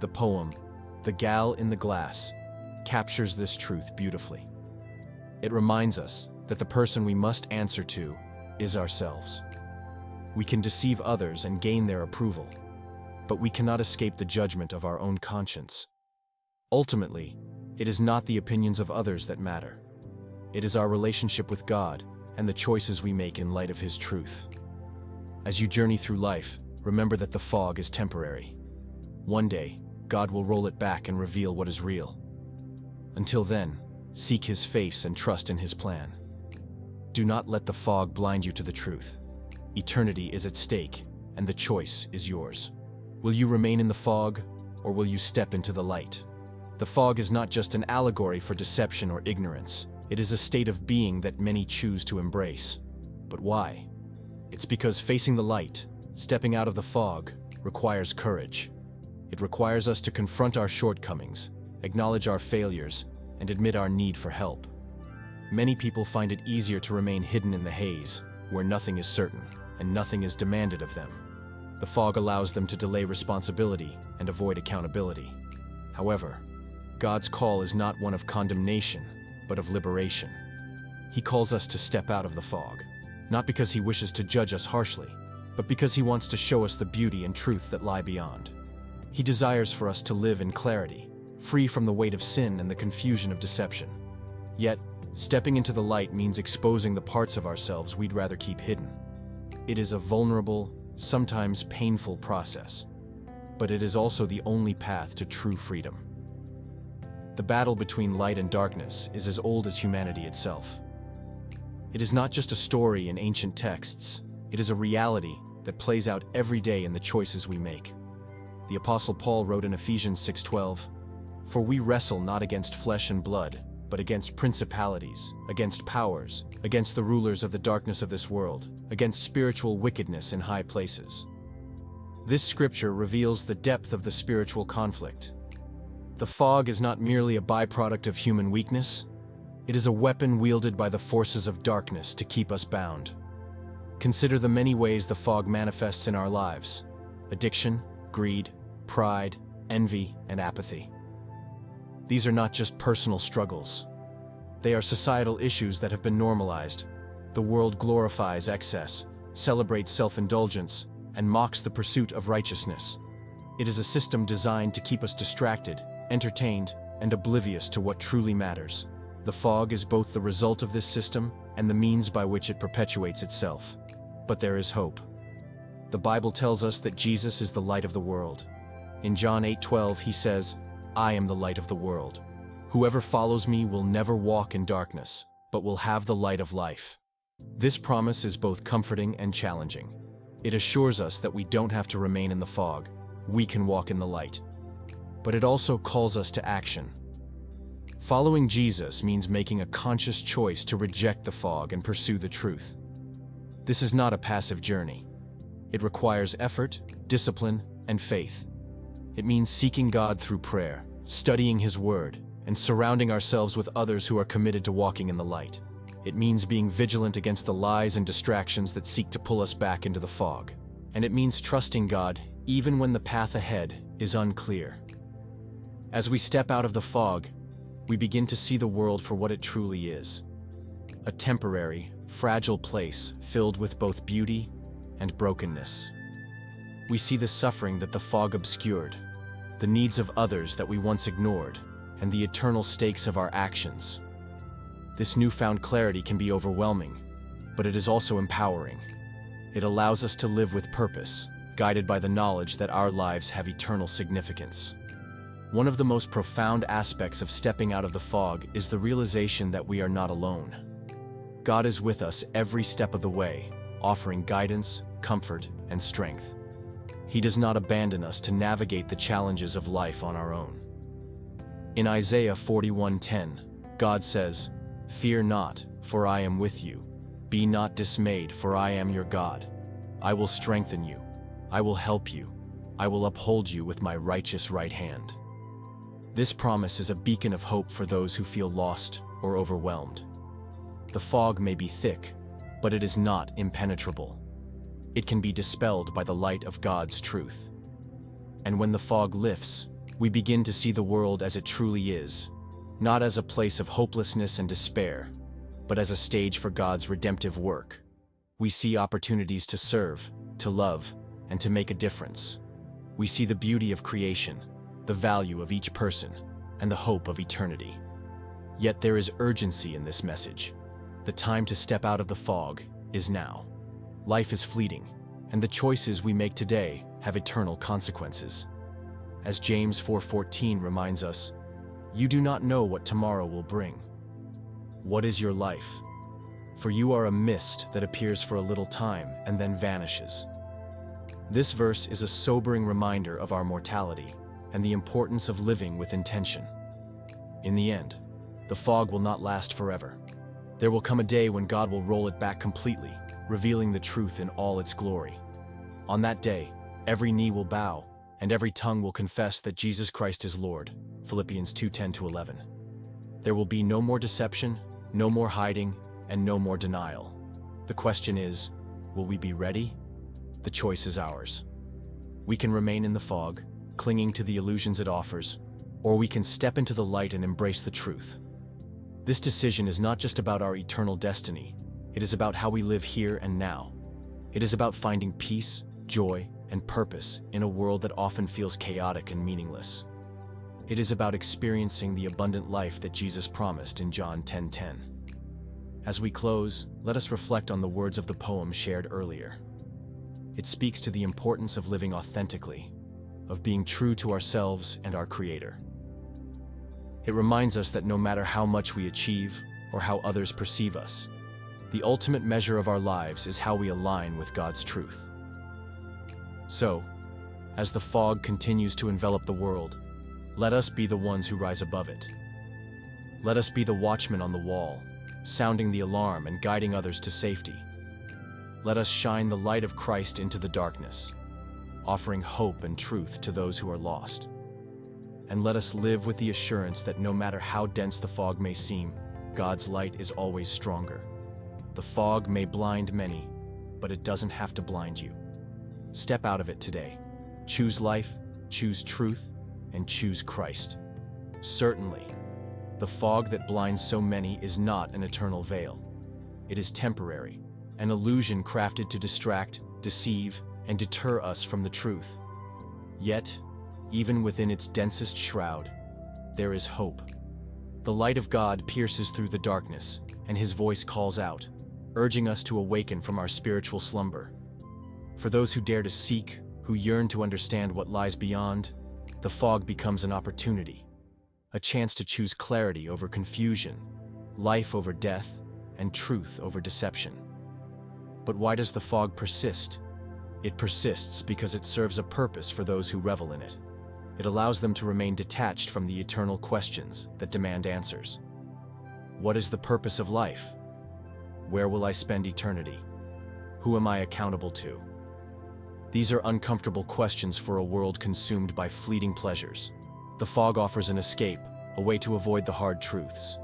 The poem, The Gal in the Glass, captures this truth beautifully. It reminds us that the person we must answer to is ourselves. We can deceive others and gain their approval, but we cannot escape the judgment of our own conscience. Ultimately, it is not the opinions of others that matter. It is our relationship with God and the choices we make in light of His truth. As you journey through life, remember that the fog is temporary. One day, God will roll it back and reveal what is real. Until then, seek His face and trust in His plan. Do not let the fog blind you to the truth. Eternity is at stake, and the choice is yours. Will you remain in the fog, or will you step into the light? The fog is not just an allegory for deception or ignorance. It is a state of being that many choose to embrace. But why? It's because facing the light, stepping out of the fog, requires courage. It requires us to confront our shortcomings, acknowledge our failures, and admit our need for help. Many people find it easier to remain hidden in the haze, where nothing is certain and nothing is demanded of them. The fog allows them to delay responsibility and avoid accountability. However, God's call is not one of condemnation, but of liberation. He calls us to step out of the fog, not because He wishes to judge us harshly, but because He wants to show us the beauty and truth that lie beyond. He desires for us to live in clarity, free from the weight of sin and the confusion of deception. Yet, stepping into the light means exposing the parts of ourselves we'd rather keep hidden. It is a vulnerable, sometimes painful process, but it is also the only path to true freedom. The battle between light and darkness is as old as humanity itself. It is not just a story in ancient texts, it is a reality that plays out every day in the choices we make. The Apostle Paul wrote in Ephesians 6:12, "For we wrestle not against flesh and blood, but against principalities, against powers, against the rulers of the darkness of this world, against spiritual wickedness in high places." This scripture reveals the depth of the spiritual conflict. The fog is not merely a byproduct of human weakness, it is a weapon wielded by the forces of darkness to keep us bound. Consider the many ways the fog manifests in our lives: addiction, greed, pride, envy, and apathy. These are not just personal struggles. They are societal issues that have been normalized. The world glorifies excess, celebrates self-indulgence, and mocks the pursuit of righteousness. It is a system designed to keep us distracted, entertained, and oblivious to what truly matters. The fog is both the result of this system and the means by which it perpetuates itself. But there is hope. The Bible tells us that Jesus is the light of the world. In John 8:12, He says, "I am the light of the world. Whoever follows me will never walk in darkness, but will have the light of life." This promise is both comforting and challenging. It assures us that we don't have to remain in the fog, we can walk in the light. But it also calls us to action. Following Jesus means making a conscious choice to reject the fog and pursue the truth. This is not a passive journey. It requires effort, discipline, and faith. It means seeking God through prayer, studying His Word, and surrounding ourselves with others who are committed to walking in the light. It means being vigilant against the lies and distractions that seek to pull us back into the fog. And it means trusting God even when the path ahead is unclear. As we step out of the fog, we begin to see the world for what it truly is: a temporary, fragile place filled with both beauty and brokenness. We see the suffering that the fog obscured, the needs of others that we once ignored, and the eternal stakes of our actions. This newfound clarity can be overwhelming, but it is also empowering. It allows us to live with purpose, guided by the knowledge that our lives have eternal significance. One of the most profound aspects of stepping out of the fog is the realization that we are not alone. God is with us every step of the way, offering guidance, comfort, and strength. He does not abandon us to navigate the challenges of life on our own. In Isaiah 41:10, God says, "Fear not, for I am with you. Be not dismayed, for I am your God. I will strengthen you. I will help you. I will uphold you with my righteous right hand." This promise is a beacon of hope for those who feel lost or overwhelmed. The fog may be thick, but it is not impenetrable. It can be dispelled by the light of God's truth. And when the fog lifts, we begin to see the world as it truly is, not as a place of hopelessness and despair, but as a stage for God's redemptive work. We see opportunities to serve, to love, and to make a difference. We see the beauty of creation, the value of each person, and the hope of eternity. Yet there is urgency in this message. The time to step out of the fog is now. Life is fleeting, and the choices we make today have eternal consequences. As James 4:14 reminds us, "You do not know what tomorrow will bring." What is your life? For you are a mist that appears for a little time and then vanishes. This verse is a sobering reminder of our mortality and the importance of living with intention. In the end, the fog will not last forever. There will come a day when God will roll it back completely, revealing the truth in all its glory. On that day, every knee will bow, and every tongue will confess that Jesus Christ is Lord. Philippians 2:10-11. There will be no more deception, no more hiding, and no more denial. The question is, will we be ready? The choice is ours. We can remain in the fog, clinging to the illusions it offers, or we can step into the light and embrace the truth. This decision is not just about our eternal destiny, it is about how we live here and now. It is about finding peace, joy, and purpose in a world that often feels chaotic and meaningless. It is about experiencing the abundant life that Jesus promised in John 10:10. As we close, let us reflect on the words of the poem shared earlier. It speaks to the importance of living authentically, of being true to ourselves and our Creator. It reminds us that no matter how much we achieve or how others perceive us, the ultimate measure of our lives is how we align with God's truth. So, as the fog continues to envelop the world, let us be the ones who rise above it. Let us be the watchman on the wall, sounding the alarm and guiding others to safety. Let us shine the light of Christ into the darkness, offering hope and truth to those who are lost. And let us live with the assurance that no matter how dense the fog may seem, God's light is always stronger. The fog may blind many, but it doesn't have to blind you. Step out of it today. Choose life, choose truth, and choose Christ. Certainly, the fog that blinds so many is not an eternal veil. It is temporary, an illusion crafted to distract, deceive, and deter us from the truth. Yet, even within its densest shroud, there is hope. The light of God pierces through the darkness, and His voice calls out, urging us to awaken from our spiritual slumber. For those who dare to seek, who yearn to understand what lies beyond, the fog becomes an opportunity, a chance to choose clarity over confusion, life over death, and truth over deception. But why does the fog persist? It persists because it serves a purpose for those who revel in it. It allows them to remain detached from the eternal questions that demand answers. What is the purpose of life? Where will I spend eternity? Who am I accountable to? These are uncomfortable questions for a world consumed by fleeting pleasures. The fog offers an escape, a way to avoid the hard truths.